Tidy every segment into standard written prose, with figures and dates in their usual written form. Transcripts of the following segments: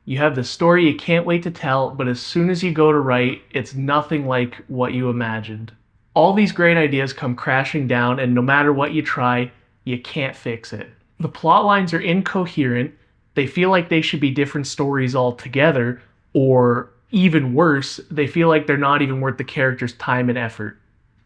You have the story you can't wait to tell, but as soon as you go to write, it's nothing like what you imagined. All these great ideas come crashing down, and no matter what you try, you can't fix it. The plot lines are incoherent, they feel like they should be different stories altogether, or even worse, they feel like they're not even worth the character's time and effort.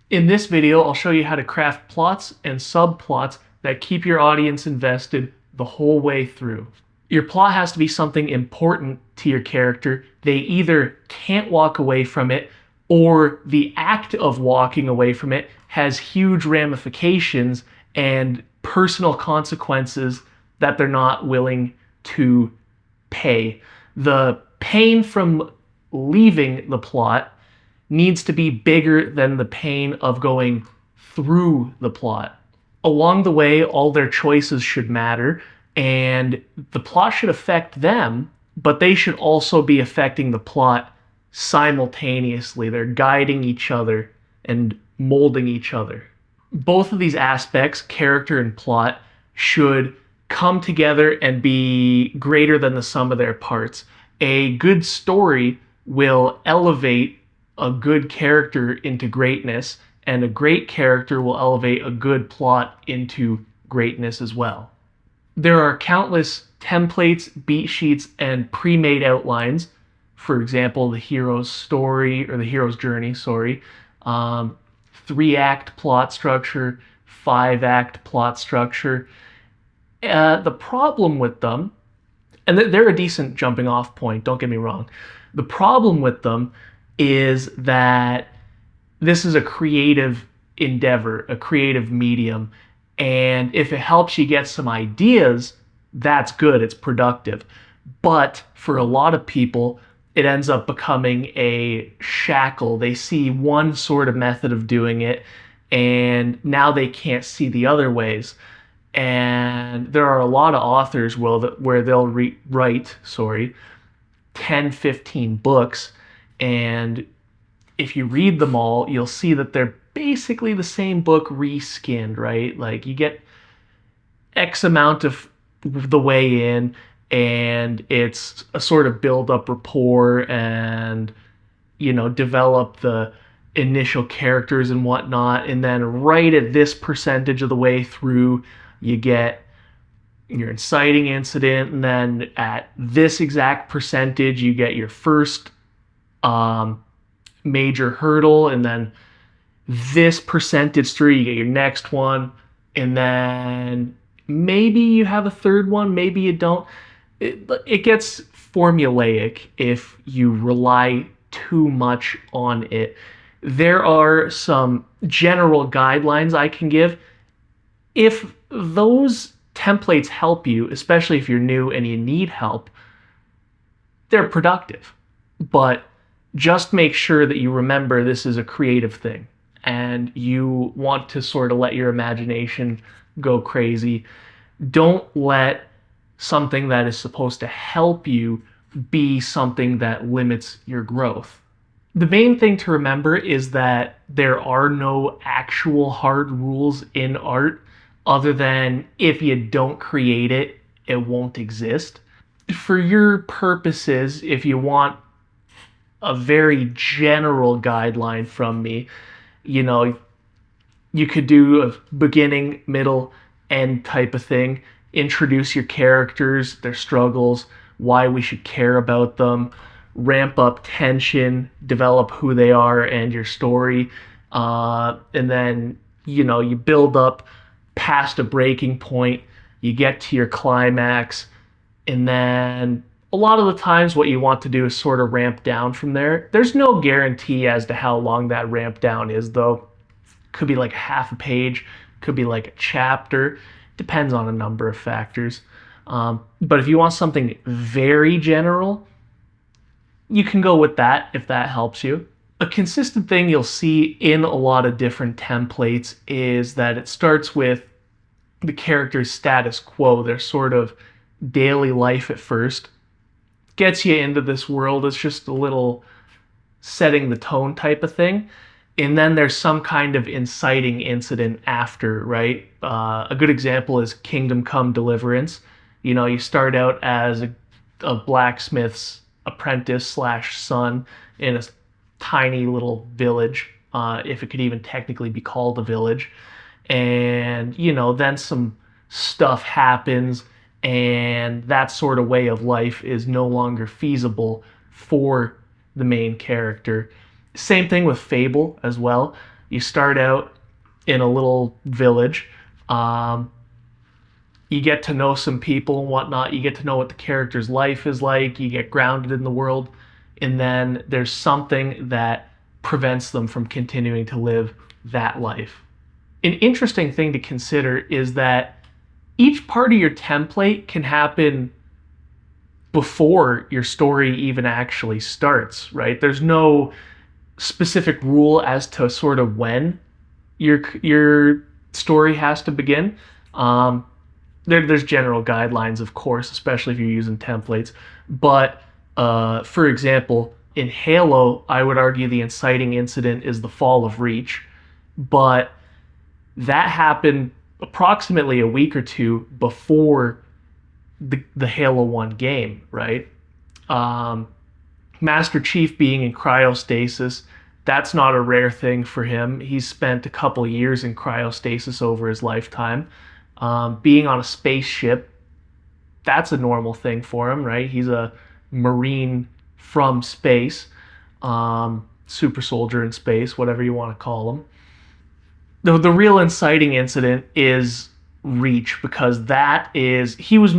In this video, I'll show you how to craft plots and subplots that keep your audience invested the whole way through. Your plot has to be something important to your character. They either can't walk away from it, or the act of walking away from it has huge ramifications and personal consequences that they're not willing to pay. The pain from leaving the plot needs to be bigger than the pain of going through the plot. Along the way, all their choices should matter, and the plot should affect them, but they should also be affecting the plot simultaneously. They're guiding each other and molding each other. Both of these aspects, character and plot, should come together and be greater than the sum of their parts. A good story will elevate a good character into greatness, and a great character will elevate a good plot into greatness as well. There are countless templates, beat sheets, and pre-made outlines. For example, the hero's story, or the hero's journey, 3-act plot structure, 5-act plot structure. The problem with them, and they're a decent jumping off point, don't get me wrong. The problem with them is that this is a creative endeavor, a creative medium, and if it helps you get some ideas, that's good, it's productive. But for a lot of people, it ends up becoming a shackle. They see one sort of method of doing it, and now they can't see the other ways. And there are a lot of authors where they'll write 10, 15 books, and if you read them all, you'll see that they're basically the same book reskinned, right? Like, you get X amount of the way in, and it's a sort of build up rapport and, develop the initial characters and whatnot. And then right at this percentage of the way through, you get your inciting incident. And then at this exact percentage, you get your first major hurdle. And then this percentage through, you get your next one. And then maybe you have a third one, maybe you don't. It gets formulaic if you rely too much on it. There are some general guidelines I can give. If those templates help you, especially if you're new and you need help, they're productive. But just make sure that you remember this is a creative thing and you want to sort of let your imagination go crazy. Don't let something that is supposed to help you be something that limits your growth. The main thing to remember is that there are no actual hard rules in art, other than if you don't create it, it won't exist. For your purposes, if you want a very general guideline from me, you could do a beginning, middle, end type of thing. Introduce your characters, their struggles, why we should care about them, ramp up tension, develop who they are and your story, and then you build up past a breaking point, you get to your climax, and then a lot of the times what you want to do is sort of ramp down from there. There's no guarantee as to how long that ramp down is, though. Could be like half a page, could be like a chapter. Depends on a number of factors. But if you want something very general, you can go with that if that helps you. A consistent thing you'll see in a lot of different templates is that it starts with the character's status quo, their sort of daily life at first. Gets you into this world. It's just a little setting the tone type of thing. And then there's some kind of inciting incident after, right? A good example is Kingdom Come Deliverance. You start out as a a blacksmith's apprentice slash son in a tiny little village, if it could even technically be called a village. And, then some stuff happens, and that sort of way of life is no longer feasible for the main character. Same thing with Fable as well. You start out in a little village. You get to know some people and whatnot. You get to know what the character's life is like. You get grounded in the world. And then there's something that prevents them from continuing to live that life. An interesting thing to consider is that each part of your template can happen before your story even actually starts, right? There's no specific rule as to sort of when your story has to begin. There's general guidelines, of course, especially if you're using templates. But for example, in Halo, I would argue the inciting incident is the fall of Reach, but that happened approximately a week or two before the Halo 1 game, right? Master Chief being in cryostasis, that's not a rare thing for him. He's spent a couple years in cryostasis over his lifetime. Being on a spaceship, that's a normal thing for him, right? He's a Marine from space, super soldier in space, whatever you want to call him. The real inciting incident is Reach, because he was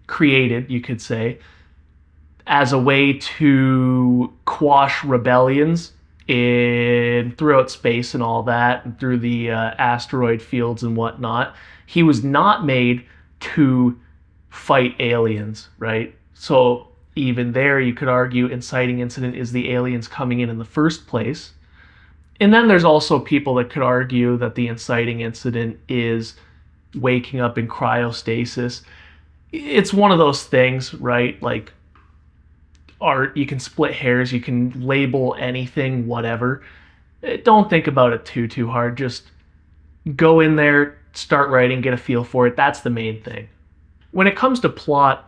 created, you could say, as a way to quash rebellions throughout space and all that, and through the asteroid fields and whatnot. He was not made to fight aliens, right? So even there, you could argue inciting incident is the aliens coming in the first place. And then there's also people that could argue that the inciting incident is waking up in cryostasis. It's one of those things, right? Like art, you can split hairs, you can label anything, whatever. Don't think about it too hard. Just go in there, start writing, get a feel for it. That's the main thing. When it comes to plot,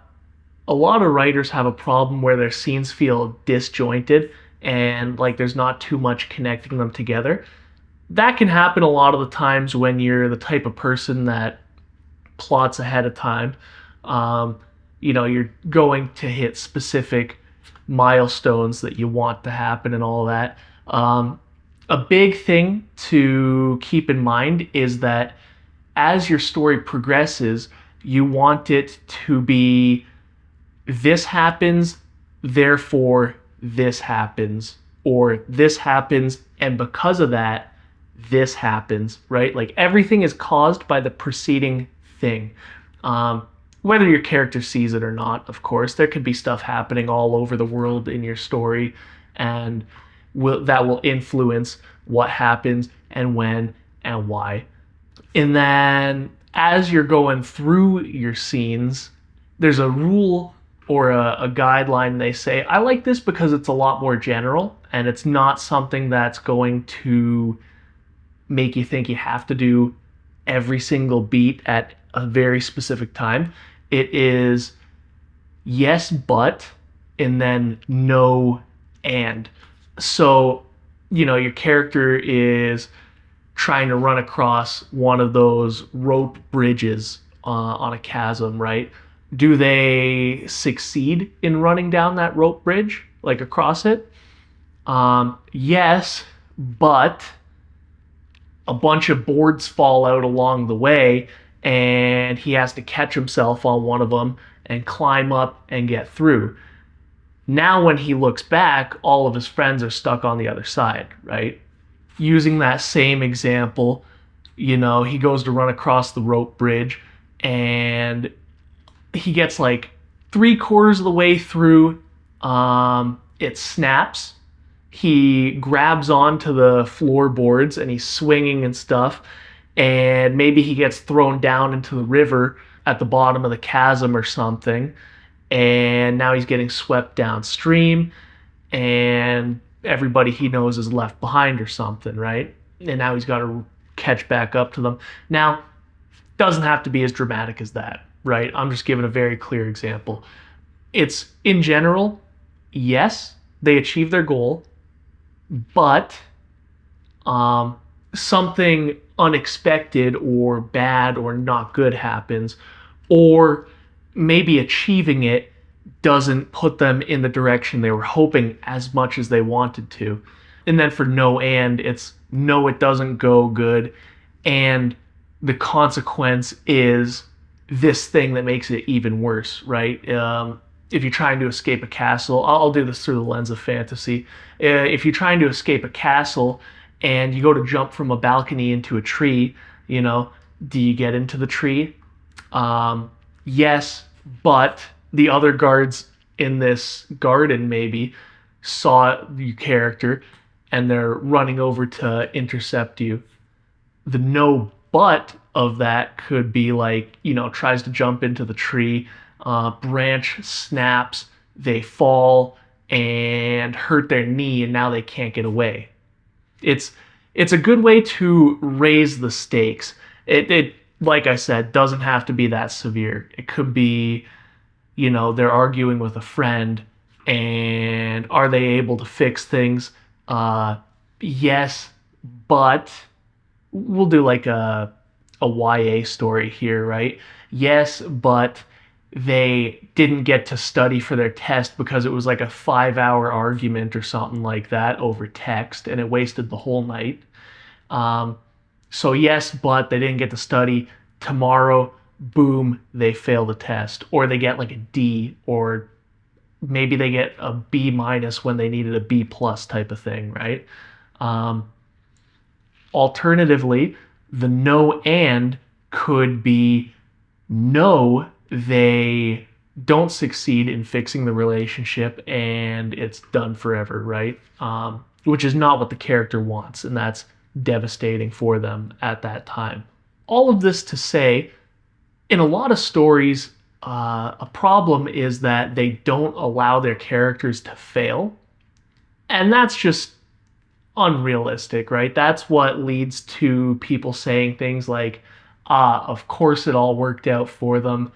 a lot of writers have a problem where their scenes feel disjointed and like there's not too much connecting them together. That can happen a lot of the times when you're the type of person that plots ahead of time. You're going to hit specific milestones that you want to happen and all that. A big thing to keep in mind is that as your story progresses, you want it to be this happens, therefore this happens, or this happens, and because of that, this happens, right? Like everything is caused by the preceding thing. Whether your character sees it or not, of course, there could be stuff happening all over the world in your story, and that will influence what happens and when and why. And then as you're going through your scenes, there's a rule or a guideline. They say, I like this because it's a lot more general and it's not something that's going to make you think you have to do every single beat at a very specific time. It is yes, but, and then no, and. So, your character is trying to run across one of those rope bridges on a chasm, right? Do they succeed in running down that rope bridge, like across it? Yes, but a bunch of boards fall out along the way, and he has to catch himself on one of them and climb up and get through. Now when he looks back, all of his friends are stuck on the other side, right? Using that same example, he goes to run across the rope bridge, and he gets like 3/4 of the way through. It snaps. He grabs onto the floorboards and he's swinging and stuff. And maybe he gets thrown down into the river at the bottom of the chasm or something. And now he's getting swept downstream. And everybody he knows is left behind or something, right? And now he's got to catch back up to them. Now, doesn't have to be as dramatic as that, right? I'm just giving a very clear example. It's in general, yes, they achieve their goal, but um, something unexpected or bad or not good happens, or maybe achieving it doesn't put them in the direction they were hoping as much as they wanted to. And then for no and, it's no, it doesn't go good. And the consequence is this thing that makes it even worse, right? If you're trying to escape a castle, I'll do this through the lens of fantasy. If you're trying to escape a castle and you go to jump from a balcony into a tree, you know, do you get into the tree? Yes, but the other guards in this garden maybe saw your character and they're running over to intercept you. The no but of that could be like, tries to jump into the tree, branch snaps, they fall and hurt their knee, and now they can't get away. It's it's a good way to raise the stakes. It like I said, doesn't have to be that severe. It could be, they're arguing with a friend, and are they able to fix things? Yes, but we'll do like a YA story here, right? Yes, but they didn't get to study for their test because it was like a 5 hour argument or something like that over text, and it wasted the whole night. Um, so yes, but they didn't get to study. Tomorrow, boom, they fail the test, or they get like a D, or maybe they get a B minus when they needed a B plus type of thing, right? Um, Alternatively, the no and could be no, they don't succeed in fixing the relationship and it's done forever, right? Which is not what the character wants, and that's devastating for them at that time. All of this to say, in a lot of stories, a problem is that they don't allow their characters to fail. And that's just unrealistic, right? That's what leads to people saying things like, of course it all worked out for them.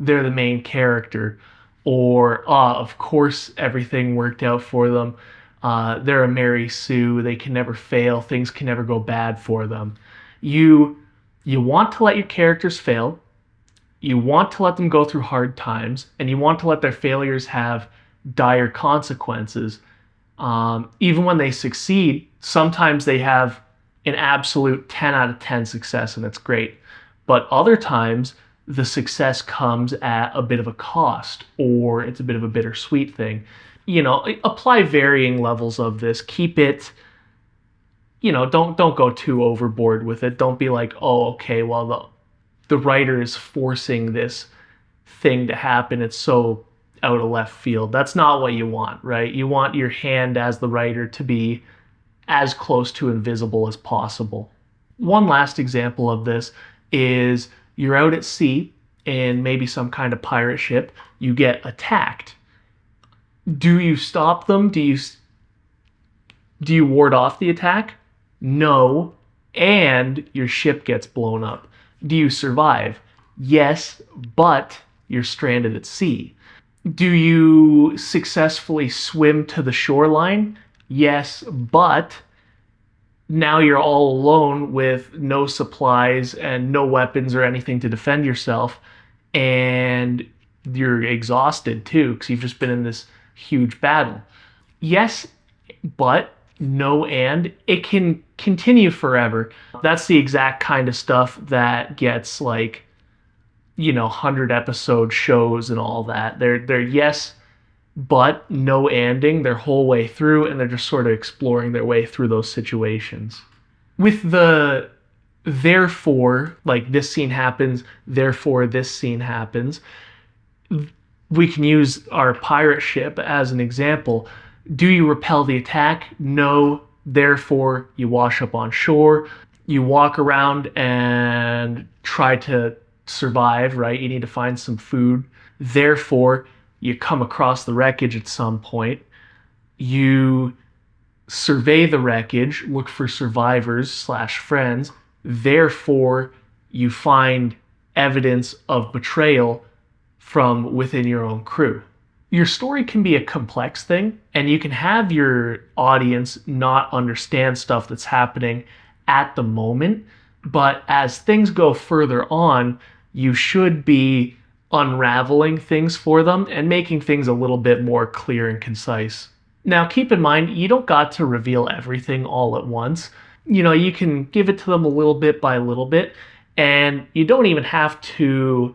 They're the main character. Or, of course everything worked out for them. They're a Mary Sue. They can never fail. Things can never go bad for them. You you want to let your characters fail. You want to let them go through hard times, and you want to let their failures have dire consequences. Even when they succeed, sometimes they have an absolute 10 out of 10 success, and it's great. But other times, the success comes at a bit of a cost, or it's a bit of a bittersweet thing. Apply varying levels of this. Keep it, don't go too overboard with it. Don't be like, oh, okay, well, the writer is forcing this thing to happen. It's so out of left field. That's not what you want, right? You want your hand as the writer to be as close to invisible as possible. One last example of this is you're out at sea in maybe some kind of pirate ship. You get attacked. Do you stop them? Do you ward off the attack? No, and your ship gets blown up. Do you survive? Yes, but you're stranded at sea. Do you successfully swim to the shoreline? Yes, but now you're all alone with no supplies and no weapons or anything to defend yourself, and you're exhausted too because you've just been in this huge battle. Yes, but no, and it can continue forever. That's the exact kind of stuff that gets like 100 episode shows and all that. They're yes, but no ending their whole way through, and they're just sort of exploring their way through those situations. With the therefore, like this scene happens, therefore this scene happens, we can use our pirate ship as an example. Do you repel the attack? No. Therefore, you wash up on shore. You walk around and try to survive, right? You need to find some food. Therefore, you come across the wreckage at some point. You survey the wreckage, look for survivors / friends. Therefore, you find evidence of betrayal from within your own crew. Your story can be a complex thing, and you can have your audience not understand stuff that's happening at the moment. But as things go further on, you should be unraveling things for them and making things a little bit more clear and concise. Now, keep in mind, you don't got to reveal everything all at once. You can give it to them a little bit by little bit, and you don't even have to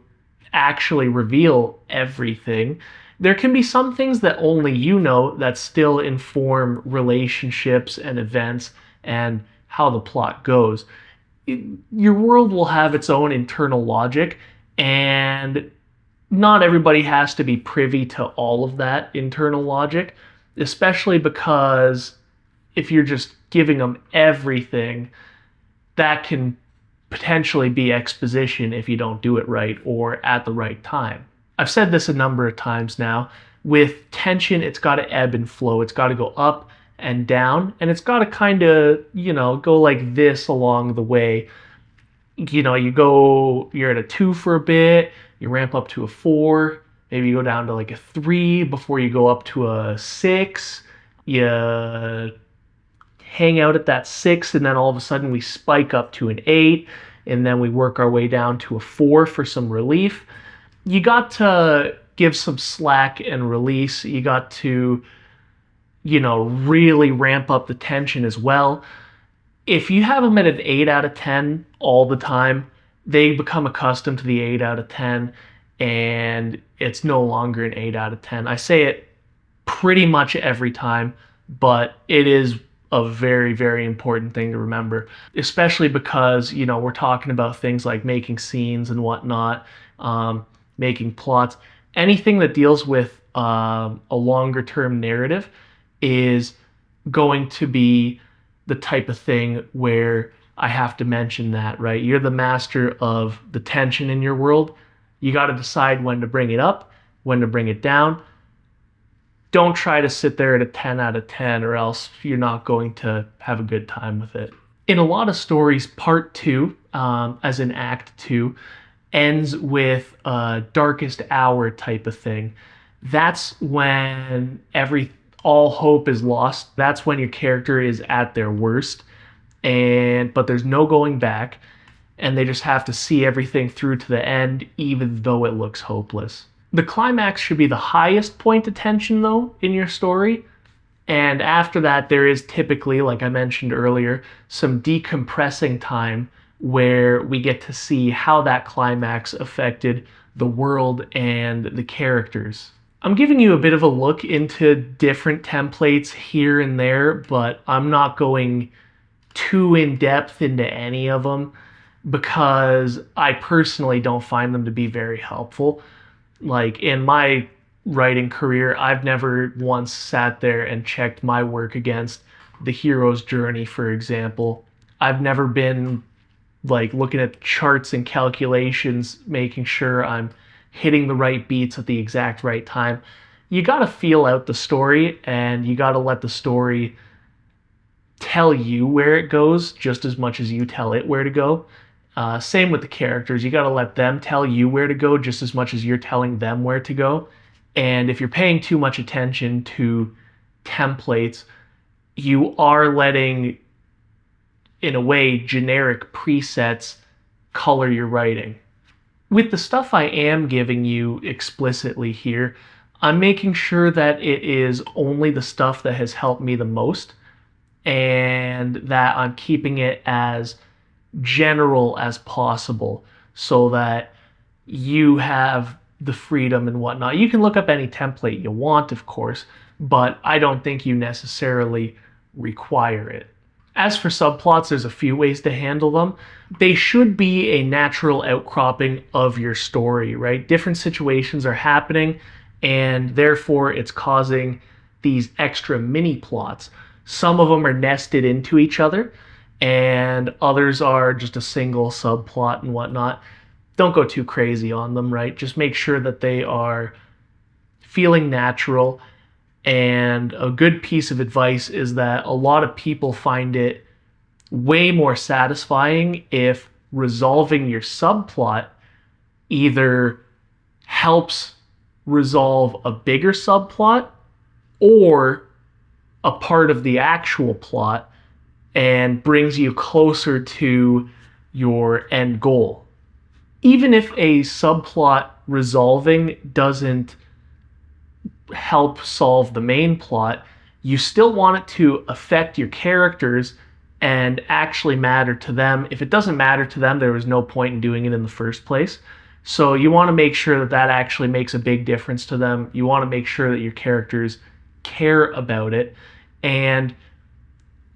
actually reveal everything. There can be some things that only you know that still inform relationships and events and how the plot goes. Your world will have its own internal logic, and not everybody has to be privy to all of that internal logic, especially because if you're just giving them everything, that can potentially be exposition if you don't do it right or at the right time. I've said this a number of times now. With tension, it's got to ebb and flow. It's got to go up and down, and it's got to kind of, go like this along the way. You're at a 2 for a bit, you ramp up to a 4, maybe you go down to like a 3 before you go up to a 6. You hang out at that 6, and then all of a sudden we spike up to an 8, and then we work our way down to a 4 for some relief. You got to give some slack and release. You got to, really ramp up the tension as well. If you have them at an 8 out of 10 all the time, they become accustomed to the 8 out of 10, and it's no longer an 8 out of 10. I say it pretty much every time, but it is a very, very important thing to remember, especially because, we're talking about things like making scenes and whatnot, making plots. Anything that deals with a longer term narrative is going to be the type of thing where I have to mention that, right? You're the master of the tension in your world. You got to decide when to bring it up, when to bring it down. Don't try to sit there at a 10 out of 10, or else you're not going to have a good time with it. In a lot of stories, part 2, as in act 2, ends with a darkest hour type of thing. That's when all hope is lost. That's when your character is at their worst, but there's no going back, and they just have to see everything through to the end, even though it looks hopeless. The climax should be the highest point of tension, though, in your story. And after that, there is typically, like I mentioned earlier, some decompressing time where we get to see how that climax affected the world and the characters. I'm giving you a bit of a look into different templates here and there, but I'm not going too in depth into any of them because I personally don't find them to be very helpful. Like in my writing career, I've never once sat there and checked my work against the hero's journey, for example. I've never been like looking at charts and calculations, making sure I'm hitting the right beats at the exact right time. You got to feel out the story, and you got to let the story tell you where it goes just as much as you tell it where to go. Same with the characters. You got to let them tell you where to go just as much as you're telling them where to go. And if you're paying too much attention to templates, you are letting, in a way, generic presets color your writing. With the stuff I am giving you explicitly here, I'm making sure that it is only the stuff that has helped me the most, and that I'm keeping it as general as possible so that you have the freedom and whatnot. You can look up any template you want, of course, but I don't think you necessarily require it. As for subplots, there's a few ways to handle them. They should be a natural outcropping of your story, right? Different situations are happening, and therefore it's causing these extra mini plots. Some of them are nested into each other, and others are just a single subplot and whatnot. Don't go too crazy on them, right? Just make sure that they are feeling natural. And a good piece of advice is that a lot of people find it way more satisfying if resolving your subplot either helps resolve a bigger subplot or a part of the actual plot and brings you closer to your end goal. Even if a subplot resolving doesn't help solve the main plot, you still want it to affect your characters and actually matter to them. If it doesn't matter to them, there was no point in doing it in the first place. So you want to make sure that that actually makes a big difference to them. You want to make sure that your characters care about it. And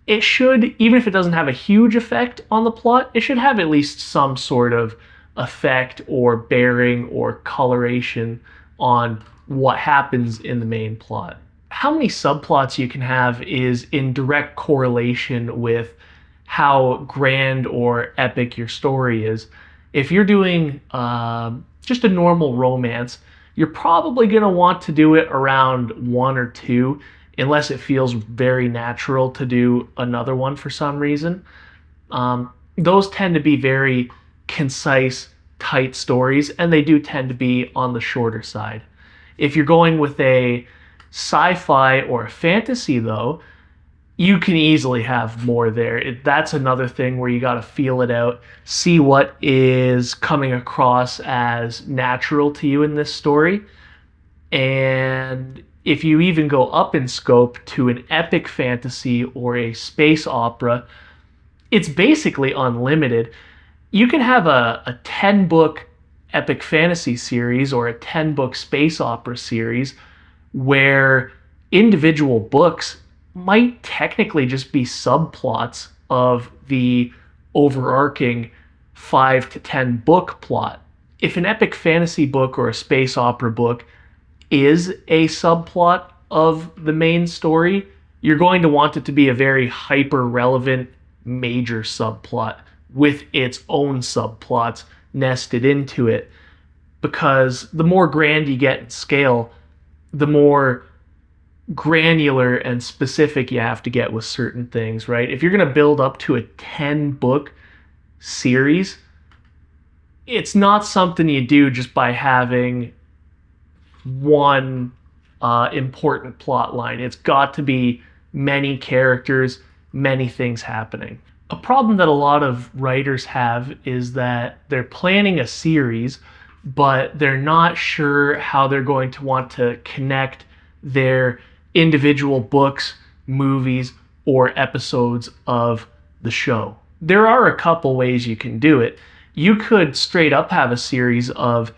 it should, even if it doesn't have a huge effect on the plot, it should have at least some sort of effect or bearing or coloration on what happens in the main plot. How many subplots you can have is in direct correlation with how grand or epic your story is. If you're doing just a normal romance, you're probably going to want to do it around one or two, unless it feels very natural to do another one for some reason. Those tend to be very concise, tight stories, and they do tend to be on the shorter side. If you're going with a sci-fi or a fantasy, though, you can easily have more there. That's another thing where you got to feel it out, see what is coming across as natural to you in this story. And if you even go up in scope to an epic fantasy or a space opera, it's basically unlimited. You can have a 10-book epic fantasy series or a 10-book space opera series where individual books might technically just be subplots of the overarching 5 to 10 book plot. If an epic fantasy book or a space opera book is a subplot of the main story, you're going to want it to be a very hyper relevant major subplot with its own subplots nested into it, because the more grand you get in scale, the more granular and specific you have to get with certain things, right? If you're going to build up to a 10-book series, it's not something you do just by having one important plot line. It's got to be many characters, many things happening. A problem that a lot of writers have is that they're planning a series, but they're not sure how they're going to want to connect their individual books, movies, or episodes of the show. There are a couple ways you can do it. You could straight up have a series of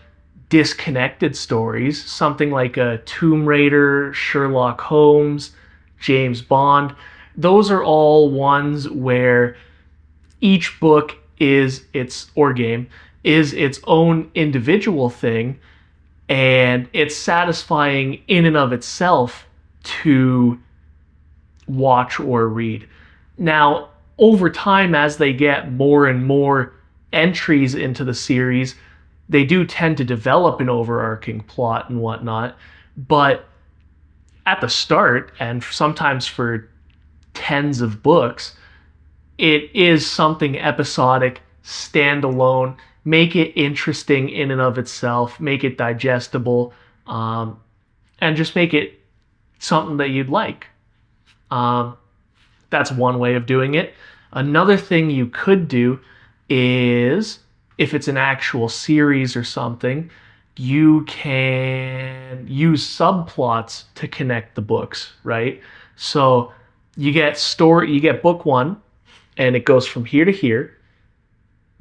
disconnected stories, something like a Tomb Raider, Sherlock Holmes, James Bond. Those are all ones where each book is its own individual thing, and it's satisfying in and of itself to watch or read. Now, over time, as they get more and more entries into the series, they do tend to develop an overarching plot and whatnot. But at the start, and sometimes for tens of books, it is something episodic, standalone. Make it interesting in and of itself, make it digestible, and just make it something that you'd like. That's one way of doing it. Another thing you could do is, if it's an actual series or something, you can use subplots to connect the books, right? So you get book one, and it goes from here to here,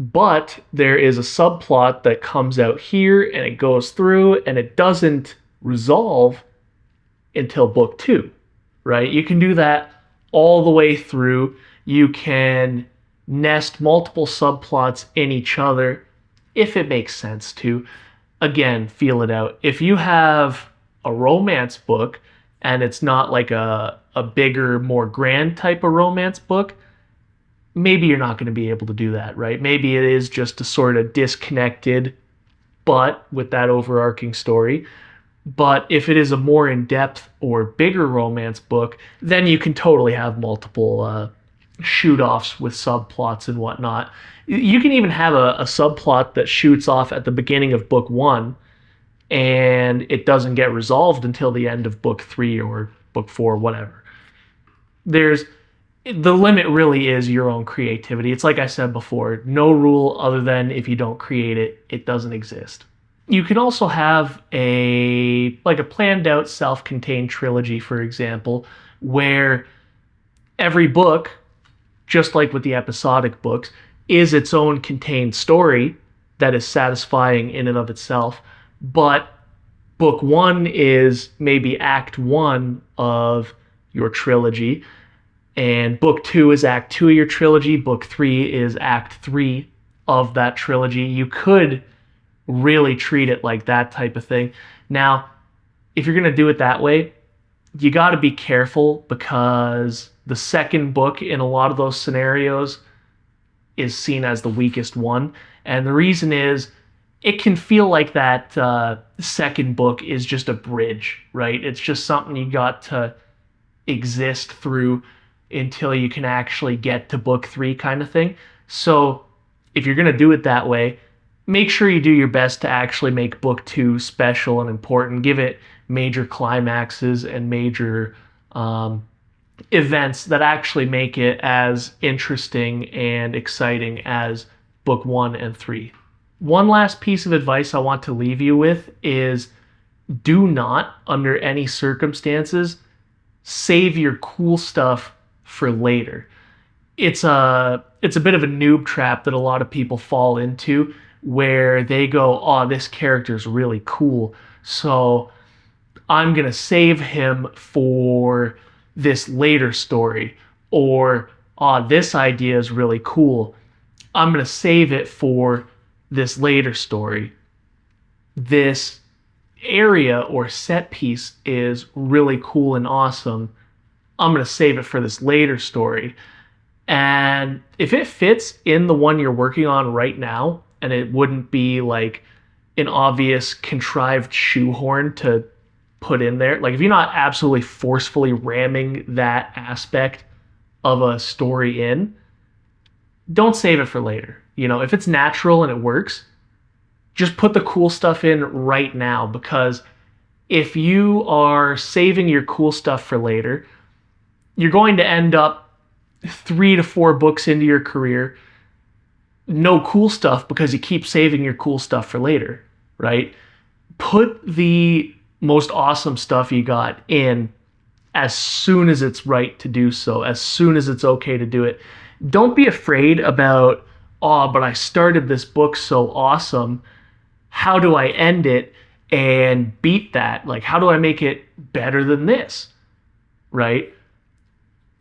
but there is a subplot that comes out here and it goes through and it doesn't resolve until book two, right? You can do that all the way through. You can nest multiple subplots in each other if it makes sense to. Again, feel it out. If you have a romance book and it's not like a bigger, more grand type of romance book, maybe you're not going to be able to do that, right? Maybe it is just a sort of disconnected, but with that overarching story. But if it is a more in-depth or bigger romance book, then you can totally have multiple shoot-offs with subplots and whatnot. You can even have a subplot that shoots off at the beginning of book one, and it doesn't get resolved until the end of book 3 or book 4, whatever. There's the limit really is your own creativity. It's like I said before, no rule other than if you don't create it, it doesn't exist. You can also have a planned out self-contained trilogy, for example, where every book, just like with the episodic books, is its own contained story that is satisfying in and of itself. But book 1 is maybe act 1 of your trilogy, and book 2 is act 2 of your trilogy, book 3 is act 3 of that trilogy. You could really treat it like that type of thing. Now, if you're going to do it that way, you got to be careful, because the second book in a lot of those scenarios is seen as the weakest one. And the reason is, it can feel like that second book is just a bridge, right? It's just something you got to exist through until you can actually get to book 3 kind of thing. So if you're going to do it that way, make sure you do your best to actually make book 2 special and important. Give it major climaxes and major events that actually make it as interesting and exciting as book 1 and 3. One last piece of advice I want to leave you with is, do not, under any circumstances, save your cool stuff for later. It's a bit of a noob trap that a lot of people fall into, where they go, oh, this character's really cool, so I'm going to save him for this later story. Or, oh, this idea is really cool, I'm going to save it for this later story. This area or set piece is really cool and awesome, I'm going to save it for this later story. And if it fits in the one you're working on right now, and it wouldn't be like an obvious contrived shoehorn to put in there, like if you're not absolutely forcefully ramming that aspect of a story in, don't save it for later. You know, if it's natural and it works, just put the cool stuff in right now, because if you are saving your cool stuff for later, you're going to end up 3 to 4 books into your career, no cool stuff, because you keep saving your cool stuff for later, right? Put the most awesome stuff you got in as soon as it's right to do so, as soon as it's okay to do it. Don't be afraid about, oh, but I started this book so awesome, how do I end it and beat that? Like, how do I make it better than this, right?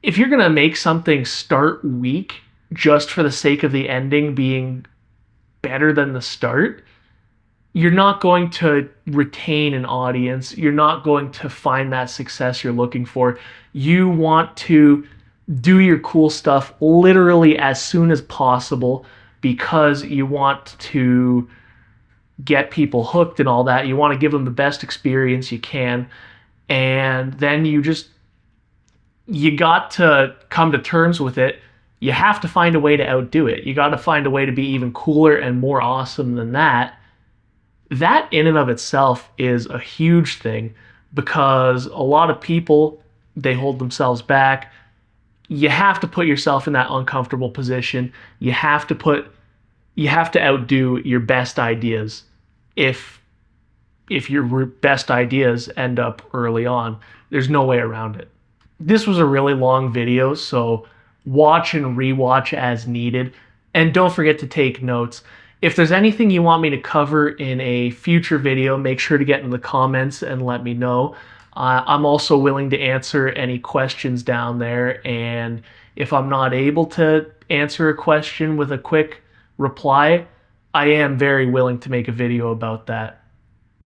If you're going to make something start weak just for the sake of the ending being better than the start, you're not going to retain an audience. You're not going to find that success you're looking for. You want to do your cool stuff literally as soon as possible, because you want to get people hooked and all that. You want to give them the best experience you can. And then you got to come to terms with it. You have to find a way to outdo it. You got to find a way to be even cooler and more awesome than that. That in and of itself is a huge thing, because a lot of people, they hold themselves back. You have to put yourself in that uncomfortable position. You have to outdo your best ideas. If your best ideas end up early on, there's no way around it. This was a really long video, so watch and rewatch as needed. And don't forget to take notes. If there's anything you want me to cover in a future video, make sure to get in the comments and let me know. I'm also willing to answer any questions down there, and if I'm not able to answer a question with a quick reply, I am very willing to make a video about that.